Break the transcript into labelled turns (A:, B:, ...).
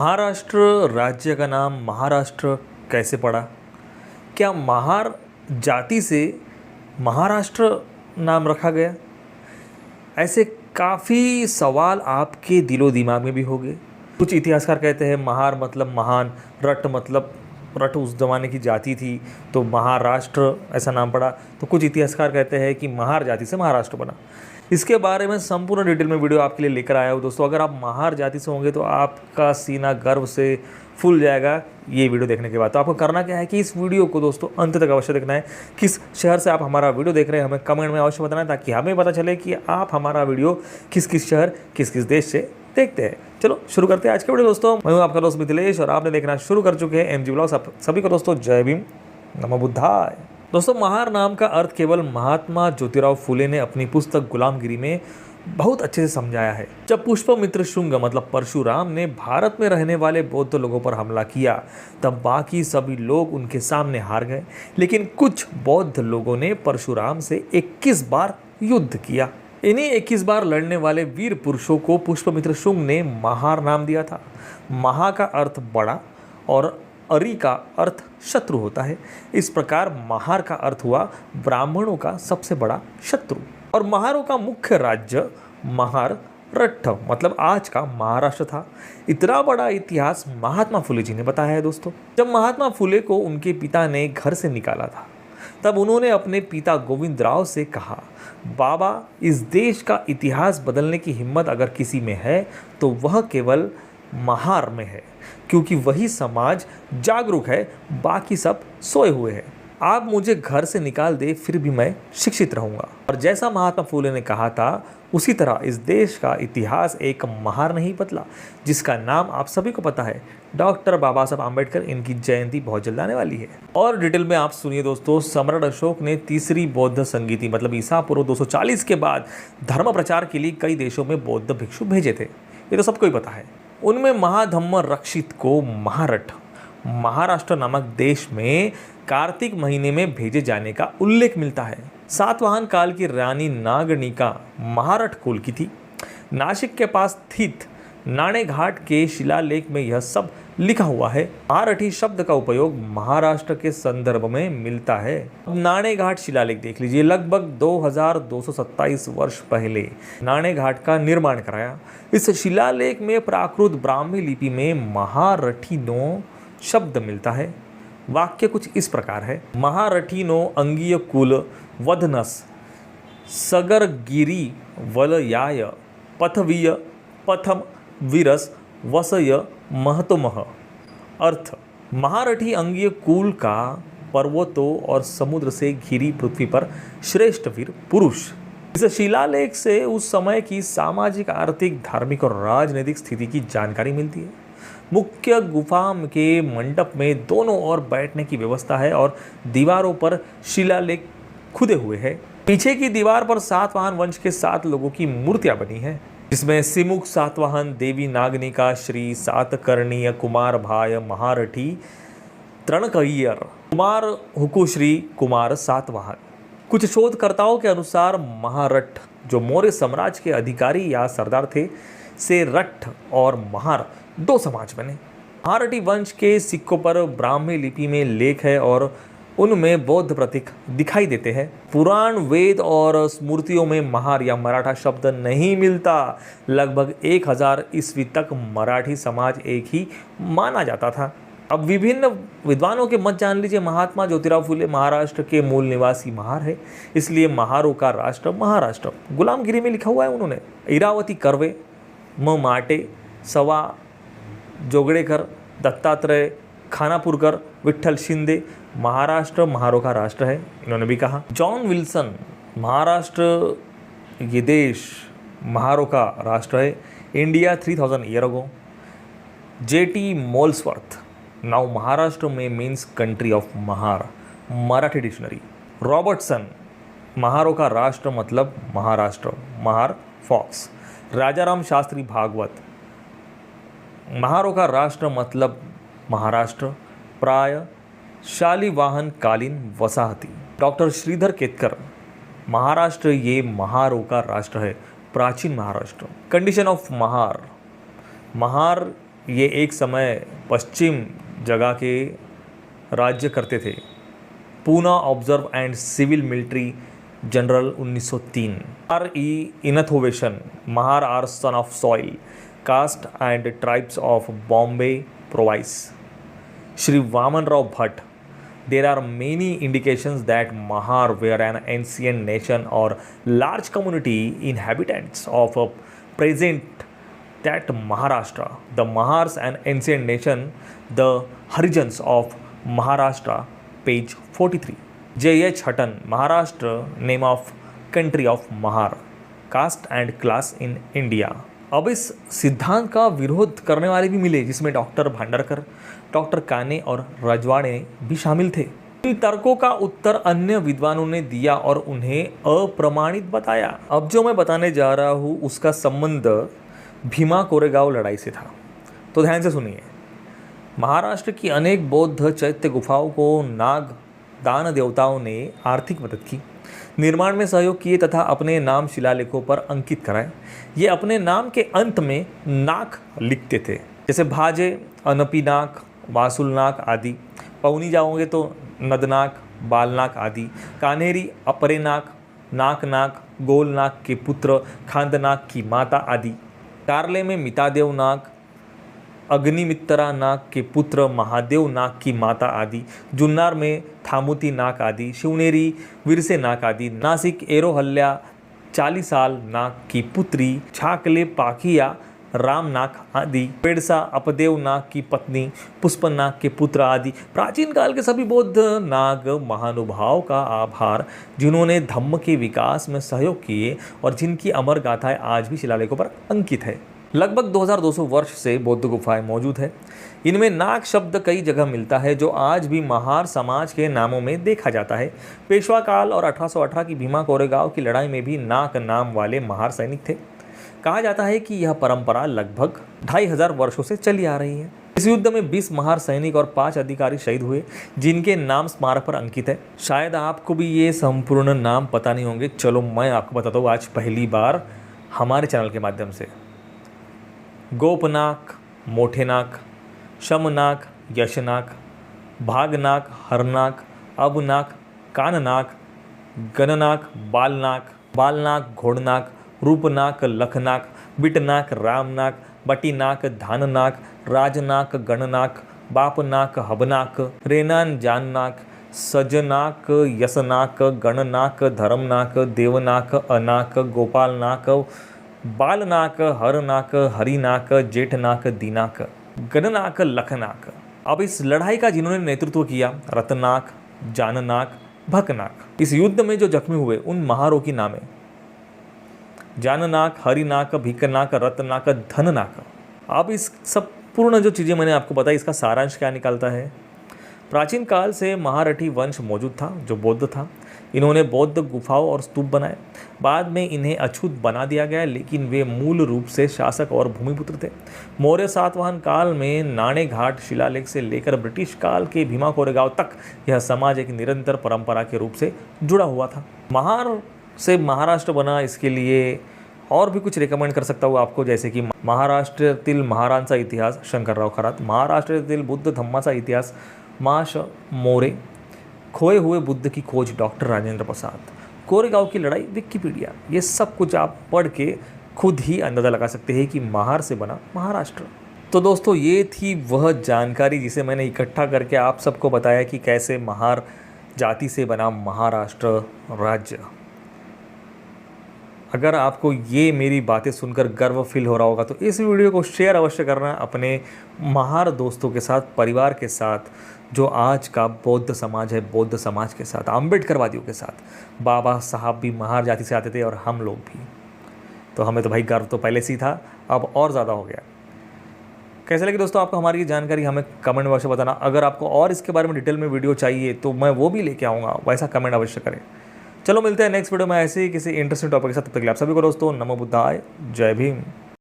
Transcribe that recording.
A: महाराष्ट्र राज्य का नाम महाराष्ट्र कैसे पड़ा? क्या महार जाति से महाराष्ट्र नाम रखा गया? ऐसे काफ़ी सवाल आपके दिलो दिमाग में भी होंगे। कुछ इतिहासकार कहते हैं महार मतलब महान, रट मतलब रट उस ज़माने की जाति थी तो महाराष्ट्र ऐसा नाम पड़ा। तो कुछ इतिहासकार कहते हैं कि महार जाति से महाराष्ट्र बना। इसके बारे में संपूर्ण डिटेल में वीडियो आपके लिए लेकर आया हूँ दोस्तों। अगर आप महार जाति से होंगे तो आपका सीना गर्व से फूल जाएगा ये वीडियो देखने के बाद। तो आपको करना क्या है कि इस वीडियो को दोस्तों अंत तक अवश्य देखना है। किस शहर से आप हमारा वीडियो देख रहे हैं हमें कमेंट में अवश्य बताना है, ताकि हमें पता चले कि आप हमारा वीडियो किस किस शहर किस किस देश से देखते हैं। चलो शुरू करते हैं आज के वीडियो दोस्तों। मैं हूँ आपका दोस्त मिथिलेश और आपने देखना शुरू कर चुके हैं MG ब्लॉग्स। सभी को दोस्तों जय भीम, नमो बुद्धाय। दोस्तों महार नाम का अर्थ केवल महात्मा ज्योतिराव फुले ने अपनी पुस्तक गुलामगिरी में बहुत अच्छे से समझाया है। जब पुष्पमित्र शुंग मतलब परशुराम ने भारत में रहने वाले बौद्ध लोगों पर हमला किया तब बाकी सभी लोग उनके सामने हार गए, लेकिन कुछ बौद्ध लोगों ने परशुराम से 21 बार युद्ध किया। इन्हीं 21 बार लड़ने वाले वीर पुरुषों को पुष्पमित्र शुंग ने महार नाम दिया था। महा का अर्थ बड़ा और अरि का अर्थ शत्रु होता है। इस प्रकार महार का अर्थ हुआ ब्राह्मणों का सबसे बड़ा शत्रु। और महारों का मुख्य राज्य महाराष्ट्र मतलब आज का महाराष्ट्र था। इतना बड़ा इतिहास महात्मा फुले जी ने बताया है दोस्तों। जब महात्मा फुले को उनके पिता ने घर से निकाला था तब उन्होंने अपने पिता गोविंदराव से कहा, बाबा इस देश का इतिहास बदलने की हिम्मत अगर किसी में है तो वह केवल महार में है, क्योंकि वही समाज जागरूक है, बाकी सब सोए हुए हैं। आप मुझे घर से निकाल दे फिर भी मैं शिक्षित रहूंगा। और जैसा महात्मा फुले ने कहा था उसी तरह इस देश का इतिहास एक महार नहीं बदला, जिसका नाम आप सभी को पता है, डॉक्टर बाबा साहब आम्बेडकर। इनकी जयंती बहुत जल्द आने वाली है। और डिटेल में आप सुनिए दोस्तों। सम्राट अशोक ने तीसरी बौद्ध संगीति मतलब ईसा पूर्व 240 के बाद धर्म प्रचार के लिए कई देशों में बौद्ध भिक्षु भेजे थे, ये तो सबको ही पता है। उनमें महाधम्म रक्षित को महाराष्ट्र नामक देश में कार्तिक महीने में भेजे जाने का उल्लेख मिलता है। सातवाहन काल की रानी नागनिका महारठ कुल की थी। नासिक के पास स्थित नाणे घाट के शिलालेख में यह सब लिखा हुआ है। महारठी शब्द का उपयोग महाराष्ट्र के संदर्भ में मिलता है। नाणे घाट शिलालेख देख लीजिए। लगभग 2227 वर्ष पहले नाणे घाट का निर्माण कराया। इस शिलालेख में प्राकृत ब्राह्मी लिपि में महारठीनो शब्द मिलता है। वाक्य कुछ इस प्रकार है। महारठीनो अंगीय कुल वधनस सगरगिरी वलयाय पथवीय पथम वीरस वसय महतोमह। अर्थ महारठी अंगीय कुल का पर्वतों और समुद्र से घिरी पृथ्वी पर श्रेष्ठ वीर पुरुष। इस शिलालेख से उस समय की सामाजिक, आर्थिक, धार्मिक और राजनीतिक स्थिति की जानकारी मिलती है। मुख्य गुफा के मंडप में दोनों ओर बैठने की व्यवस्था है और दीवारों पर शिलालेख खुदे हुए हैं। पीछे की दीवार पर सातवाहन वंश के 7 लोगों की मूर्तियां बनी हैं, जिसमें सिमुख सातवाहन, देवी नागनिका, श्री सातकर्णीय, कुमार भाय महारठी, तृणकय्यर, कुमार हुकुश्री, कुमार सातवाहन। कुछ शोधकर्ताओं के अनुसार महारठ जो मौर्य साम्राज्य के अधिकारी या सरदार थे से रठ और महार 2 समाज बने। महारठी वंश के सिक्कों पर ब्राह्मी लिपि में लेख है और उनमें बौद्ध प्रतीक दिखाई देते हैं। पुराण, वेद और स्मृतियों में महार या मराठा शब्द नहीं मिलता। लगभग 1000 ईस्वी तक मराठी समाज एक ही माना जाता था। अब विभिन्न विद्वानों के मत जान लीजिए। महात्मा ज्योतिराव फुले महाराष्ट्र के मूल निवासी महार है, इसलिए महारों का राष्ट्र महाराष्ट्र। गुलामगिरी में लिखा हुआ है उन्होंने। इरावती कर्वे, म माटे, सवा जोगड़ेकर, दत्तात्रेय खानापुरकर, विठ्ठल शिंदे, महाराष्ट्र महारों का राष्ट्र है, इन्होंने भी कहा। जॉन विल्सन, महाराष्ट्र ये देश महारों का राष्ट्र है। India 3000 year ago. J.T. Molesworth, now Maharashtra में means country of Mahar, Marathi dictionary. Robertson, महारों का राष्ट्र मतलब महाराष्ट्र, महार फॉक्स। राजाराम शास्त्री भागवत, महारों का राष्ट्र मतलब महाराष्ट्र, प्राय शालिवाहन कालीन वसाहती। डॉक्टर श्रीधर केतकर, महाराष्ट्र ये महारों का राष्ट्र है, प्राचीन महाराष्ट्र। कंडीशन ऑफ महार, महार ये एक समय पश्चिम जगह के राज्य करते थे। Poona observer and civil military general 1903। R E Enthoven Mahar are son of soil caste and tribes of Bombay province. Shri Vaman Rao Bhatt. There are many indications that Mahar were an ancient nation or large community inhabitants of a present that Maharashtra. The Mahars an ancient nation, the Harijans of Maharashtra, page 43. J.H. Hutton, Maharashtra, name of country of Mahar, caste and class in India. अब इस सिद्धांत का विरोध करने वाले भी मिले, जिसमें डॉक्टर भांडारकर, डॉक्टर काने और रजवाड़े भी शामिल थे। इन तर्कों का उत्तर अन्य विद्वानों ने दिया और उन्हें अप्रमाणित बताया। अब जो मैं बताने जा रहा हूँ उसका संबंध भीमा कोरेगांव लड़ाई से था, तो ध्यान से सुनिए। महाराष्ट्र की अनेक बौद्ध चैत्य गुफाओं को नाग दान देवताओं ने आर्थिक मदद की, निर्माण में सहयोग किए तथा अपने नाम शिलालेखों पर अंकित कराए। ये अपने नाम के अंत में नाक लिखते थे, जैसे भाजे, अनपीनाक, वासुलनाक आदि। पौनी जाओगे तो नदनाक, बालनाक आदि। कान्हेरी, अपरेनाक, नाकनाक, गोलनाक के पुत्र, खांदनाक की माता आदि। कार्ले में मितादेव नाग, अग्निमित्रा नाग के पुत्र, महादेव नाग की माता आदि। जुन्नार में थामुती नाग आदि। शिवनेरी विरसे नाग आदि। नासिक एरोहल्या चालीसाल नाग की पुत्री, छाकले पाखिया रामनाग आदि। पेड़सा अपदेव नाग की पत्नी, पुष्पनाग के पुत्र आदि। प्राचीन काल के सभी बौद्ध नाग महानुभाव का आभार, जिन्होंने धम्म के विकास में सहयोग किए और जिनकी अमर गाथाएं आज भी शिलालेखों पर अंकित है। लगभग 2200 वर्ष से बौद्ध गुफाएं मौजूद है। इनमें नाग शब्द कई जगह मिलता है, जो आज भी महार समाज के नामों में देखा जाता है। पेशवा काल और 1818 की भीमा कोरेगांव की लड़ाई में भी नाग नाम वाले महार सैनिक थे। कहा जाता है कि यह परंपरा लगभग 2500 वर्षों से चली आ रही है। इस युद्ध में 20 महार सैनिक और 5 अधिकारी शहीद हुए, जिनके नाम स्मारक पर अंकित है। शायद आपको भी ये संपूर्ण नाम पता नहीं होंगे। चलो मैं आपको बताता हूँ आज पहली बार हमारे चैनल के माध्यम से। गोपनाक, मोठेनाक, शमनाक, यशनाक, भागनाक, हरनाक, अबनाक, काननाक, गणनाक, बालनाक, बालनाक, घोड़नाक, रूपनाक, लखनाक, बिटनाक, रामनाक, बटीनाक, धाननाक, राजनाक, गणनाक, बापनाक, हबनाक, रेनान, जाननाक, सजनाक, यसनाक, गणनाक, धर्मनाक, देवनाक, अनाक, गोपालनाक, बालनाक, हरनाक, हरिनाक, जेठनाक, दीनाक, गणनाक, लखनाक। अब इस लड़ाई का जिन्होंने नेतृत्व किया, रत्नाक, जाननाक, भकनाक। इस युद्ध में जो जख्मी हुए उन महारों की नामें जाननाक, हरिनाक, भिकनाक, रत्नाक, धननाक। अब इस सब पूर्ण जो चीज़ें मैंने आपको बताई, इसका सारांश क्या निकलता है? प्राचीन काल से महारठी वंश मौजूद था, जो बौद्ध था। इन्होंने बौद्ध गुफाओं और स्तूप बनाए। बाद में इन्हें अछूत बना दिया गया, लेकिन वे मूल रूप से शासक और भूमिपुत्र थे। मौर्य सातवाहन काल में नाणे घाट शिलालेख से लेकर ब्रिटिश काल के भीमा कोरेगांव तक यह समाज एक निरंतर परंपरा के रूप से जुड़ा हुआ था। महार से महाराष्ट्र बना, इसके लिए और भी कुछ रिकमेंड कर सकता हूँ आपको, जैसे कि महाराष्ट्रातील महारांचा इतिहास शंकरराव खरात, महाराष्ट्रातील बुद्ध धम्माचा इतिहास माश मोरे, खोए हुए बुद्ध की खोज डॉक्टर राजेंद्र प्रसाद, कोरेगांव की लड़ाई विकिपीडिया। ये सब कुछ आप पढ़ के खुद ही अंदाज़ा लगा सकते हैं कि महार से बना महाराष्ट्र। तो दोस्तों, ये थी वह जानकारी जिसे मैंने इकट्ठा करके आप सबको बताया कि कैसे महार जाति से बना महाराष्ट्र राज्य। अगर आपको ये मेरी बातें सुनकर गर्व फील हो रहा होगा तो इस वीडियो को शेयर अवश्य करना अपने महार दोस्तों के साथ, परिवार के साथ, जो आज का बौद्ध समाज है, बौद्ध समाज के साथ, अम्बेडकरवादियों के साथ। बाबा साहब भी महार जाति से आते थे और हम लोग भी, तो हमें तो भाई गर्व तो पहले से ही था, अब और ज़्यादा हो गया। कैसे लगी दोस्तों आपको हमारी ये जानकारी, हमें कमेंट अवश्य बताना। अगर आपको और इसके बारे में डिटेल में वीडियो चाहिए तो मैं वो भी लेके आऊँगा, वैसा कमेंट अवश्य करें। चलो मिलते हैं नेक्स्ट वीडियो में ऐसे ही किसी इंटरेस्टिंग टॉपिक के साथ। तब तक के लिए आप सभी को दोस्तों नमो बुद्धाय, जय भीम।